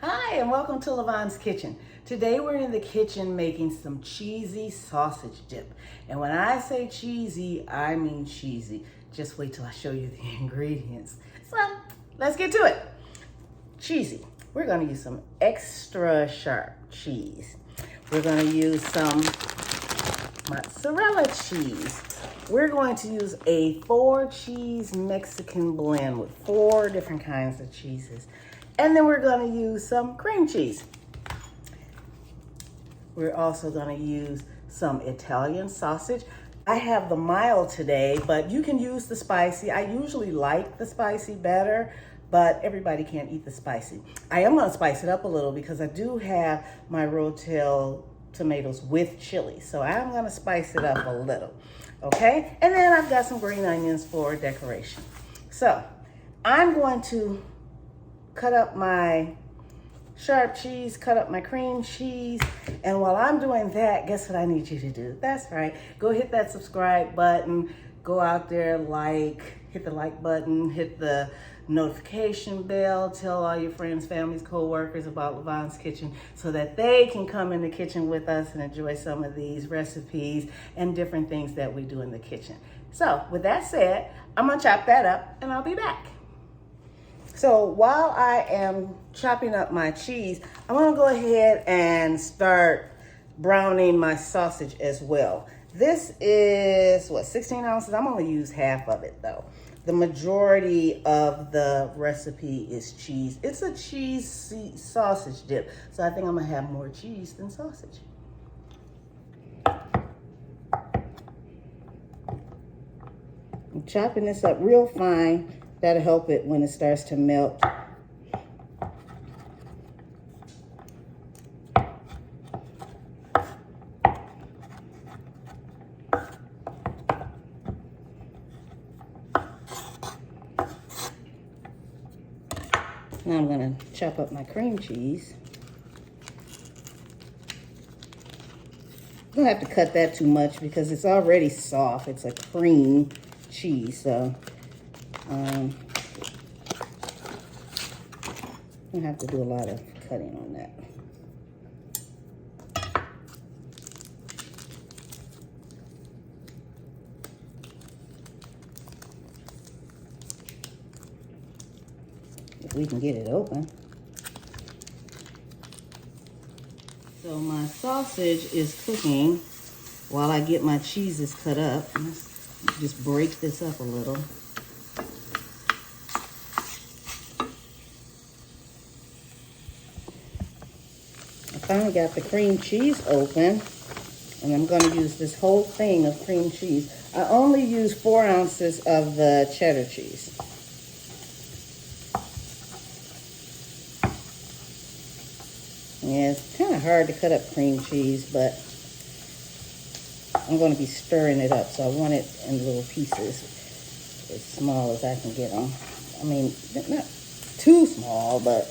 Hi, and welcome to Levon's Kitchen. Today we're in the kitchen making some cheesy sausage dip. And when I say cheesy, I mean cheesy. Just wait till I show you the ingredients. So, let's get to it. Cheesy. We're gonna use some extra sharp cheese. We're gonna use some mozzarella cheese. We're going to use a 4-cheese Mexican blend with 4 different kinds of cheeses. And then we're gonna use some cream cheese. We're also gonna use some Italian sausage. I have the mild today, but you can use the spicy. I usually like the spicy better, but everybody can't eat the spicy. I am gonna spice it up a little because I do have my Rotel tomatoes with chili. So I'm gonna spice it up a little, okay? And then I've got some green onions for decoration. So I'm going to cut up my sharp cheese, cut up my cream cheese, and while I'm doing that, guess what I need you to do? That's right, go hit that subscribe button, go out there, hit the like button, hit the notification bell, tell all your friends, families, co-workers about Levon's Kitchen so that they can come in the kitchen with us and enjoy some of these recipes and different things that we do in the kitchen. So with that said, I'm gonna chop that up and I'll be back. So while I am chopping up my cheese, I'm gonna go ahead and start browning my sausage as well. This is, 16 ounces? I'm gonna use half of it though. The majority of the recipe is cheese. It's a cheese sausage dip, so I think I'm gonna have more cheese than sausage. I'm chopping this up real fine. That'll help it when it starts to melt. Now I'm gonna chop up my cream cheese. You don't have to cut that too much because it's already soft. It's a cream cheese, so you don't have to do a lot of cutting on that. If we can get it open. So my sausage is cooking while I get my cheeses cut up. Let's just break this up a little. I finally got the cream cheese open, and I'm going to use this whole thing of cream cheese. I only use 4 ounces of the cheddar cheese. Yeah, it's kind of hard to cut up cream cheese, but I'm going to be stirring it up, so I want it in little pieces, as small as I can get them. I mean, not too small, but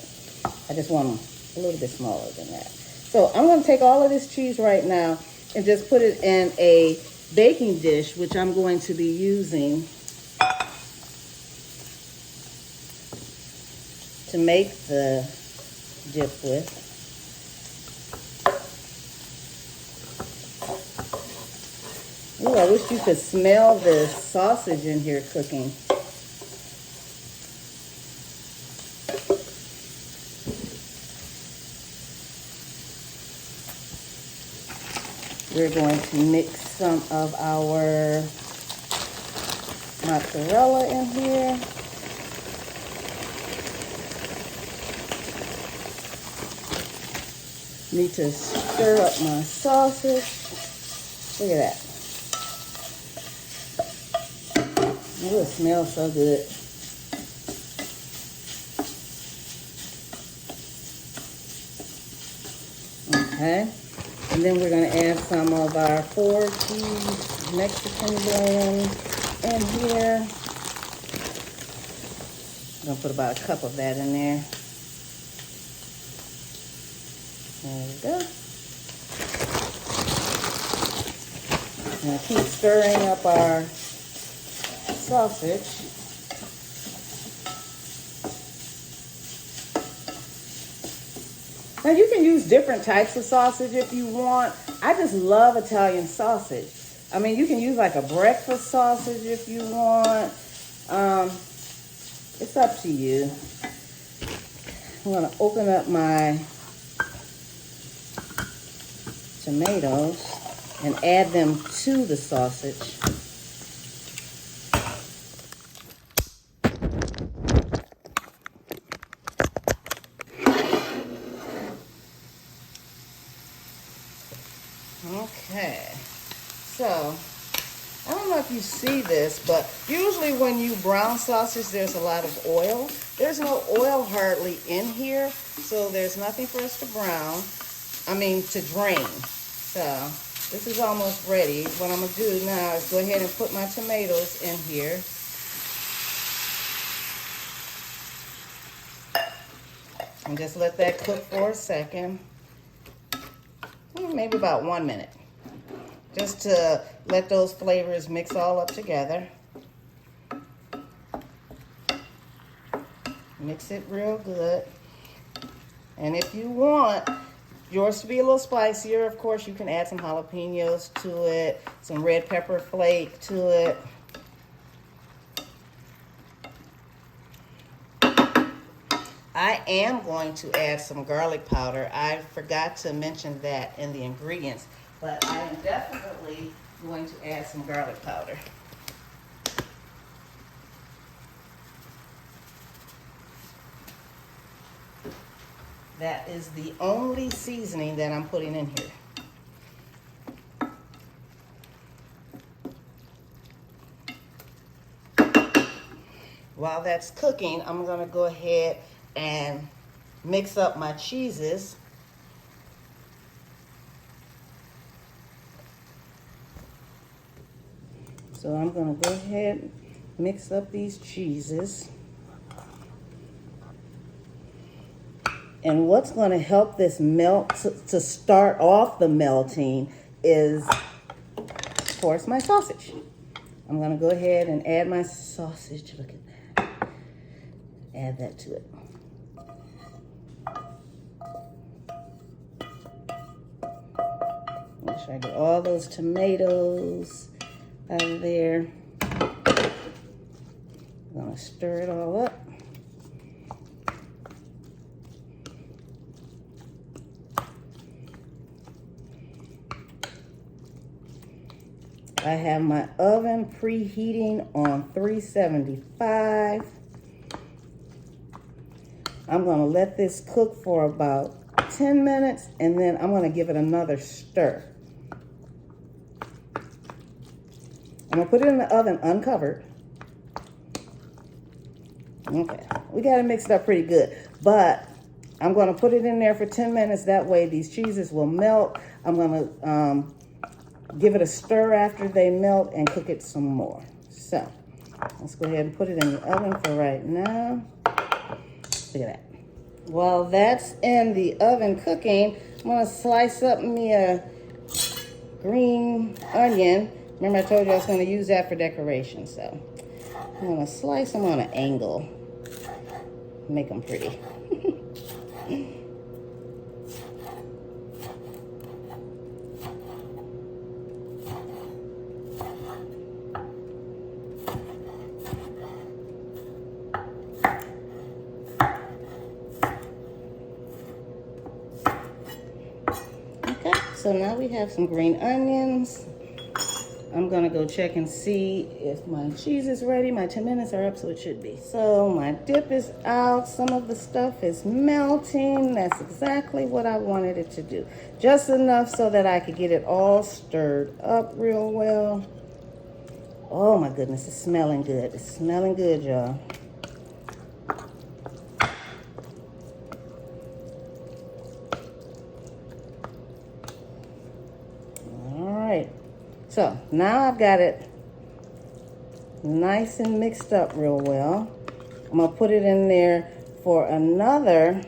I just want them a little bit smaller than that. So I'm going to take all of this cheese right now and just put it in a baking dish, which I'm going to be using to make the dip with. Ooh, I wish you could smell the sausage in here cooking. We're going to mix some of our mozzarella in here. Need to stir up my sausage. Look at that. Oh, it smells so good. Okay. And then we're going to add some of our 4-cheese Mexican blend in here. I'm going to put about a cup of that in there. There we go. Now keep stirring up our sausage. Now you can use different types of sausage if you want. I just love Italian sausage. I mean, you can use like a breakfast sausage if you want. It's up to you. I'm gonna open up my tomatoes and add them to the sausage. Okay, so I don't know if you see this, but usually when you brown sausage, there's a lot of oil. There's no oil hardly in here, so there's nothing for us to to drain. So this is almost ready. What I'm gonna do now is go ahead and put my tomatoes in here. And just let that cook for a second. Maybe about 1 minute. Just to let those flavors mix all up together. Mix it real good. And if you want yours to be a little spicier, of course, you can add some jalapenos to it, some red pepper flake to it. I am going to add some garlic powder. I forgot to mention that in the ingredients, but I am definitely going to add some garlic powder. That is the only seasoning that I'm putting in here. While that's cooking, I'm gonna go ahead and mix up my cheeses. So I'm gonna go ahead and mix up these cheeses. And what's gonna help this melt, to start off the melting, is, of course, my sausage. I'm gonna go ahead and add my sausage. Look at that. Add that to it. Make sure I get all those tomatoes out of there. I'm gonna stir it all up. I have my oven preheating on 375. I'm gonna let this cook for about 10 minutes and then I'm gonna give it another stir. I'm gonna put it in the oven uncovered. Okay, we gotta mix it up pretty good, but I'm gonna put it in there for 10 minutes. That way these cheeses will melt. I'm gonna give it a stir after they melt and cook it some more. So let's go ahead and put it in the oven for right now. Look at that. While that's in the oven cooking, I'm gonna slice up me a green onion. Remember I told you I was gonna use that for decoration. So I'm gonna slice them on an angle. Make them pretty. So now we have some green onions. I'm gonna go check and see if my cheese is ready. My 10 minutes are up, so it should be. So my dip is out. Some of the stuff is melting. That's exactly what I wanted it to do. Just enough so that I could get it all stirred up real well. Oh my goodness, it's smelling good. It's smelling good, y'all. So now I've got it nice and mixed up real well. I'm gonna put it in there for another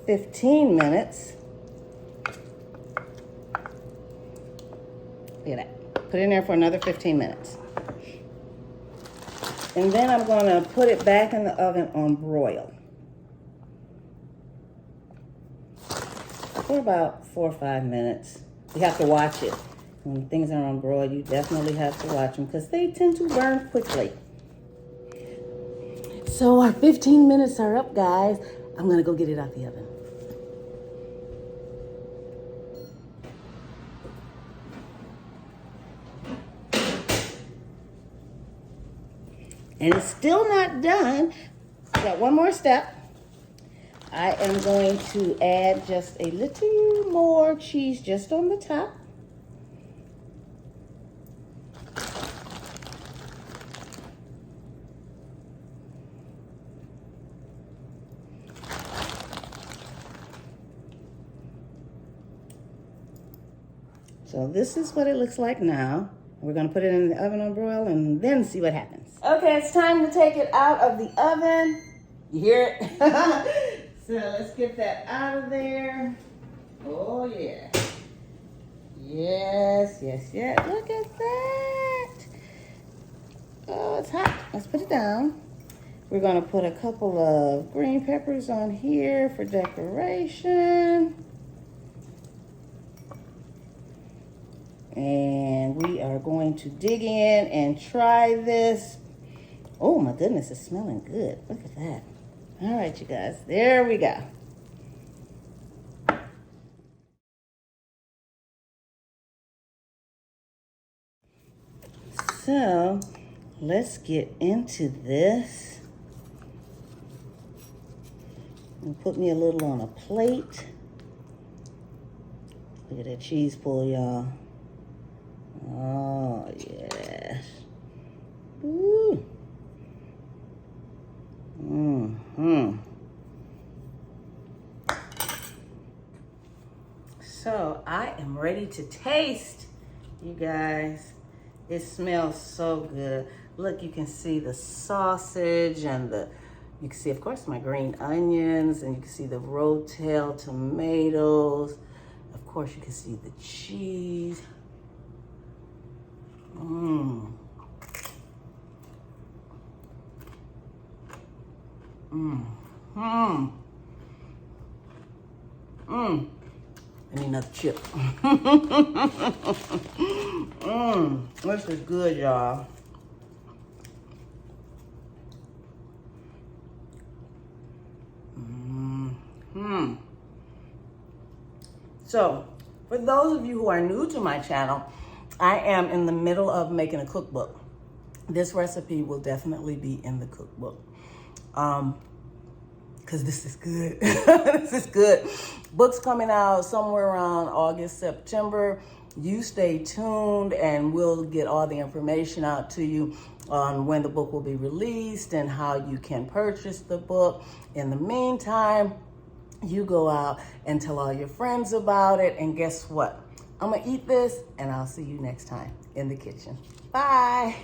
15 minutes. Look at that. Put it in there for another 15 minutes. And then I'm gonna put it back in the oven on broil. for about 4 or 5 minutes. You have to watch it. When things are on broil, you definitely have to watch them because they tend to burn quickly. So our 15 minutes are up, guys. I'm gonna go get it out the oven. And it's still not done. I got one more step. I am going to add just a little more cheese just on the top. So this is what it looks like now. We're gonna put it in the oven on broil and then see what happens. Okay, it's time to take it out of the oven. You hear it? So let's get that out of there. Oh yeah. Yes, yes, yes. Look at that. Oh, it's hot. Let's put it down. We're gonna put a couple of green peppers on here for decoration. And we are going to dig in and try this. Oh my goodness, it's smelling good. Look at that. All right, you guys, there we go. So let's get into this. And put me a little on a plate. Look at that cheese pull, y'all. Oh, yes. Ooh. Mm-hmm. So I am ready to taste, you guys. It smells so good. Look, you can see the sausage and you can see, of course, my green onions, and you can see the rotel tomatoes. Of course, you can see the cheese. Mmm. Mmm. Mmm. Mmm. I need another chip. Mmm. This is good, y'all. Mmm. So, for those of you who are new to my channel, I am in the middle of making a cookbook. This recipe will definitely be in the cookbook. Because this is good. This is good. Book's coming out somewhere around August, September. You stay tuned and we'll get all the information out to you on when the book will be released and how you can purchase the book. In the meantime, you go out and tell all your friends about it. And guess what? I'm gonna eat this and I'll see you next time in the kitchen. Bye.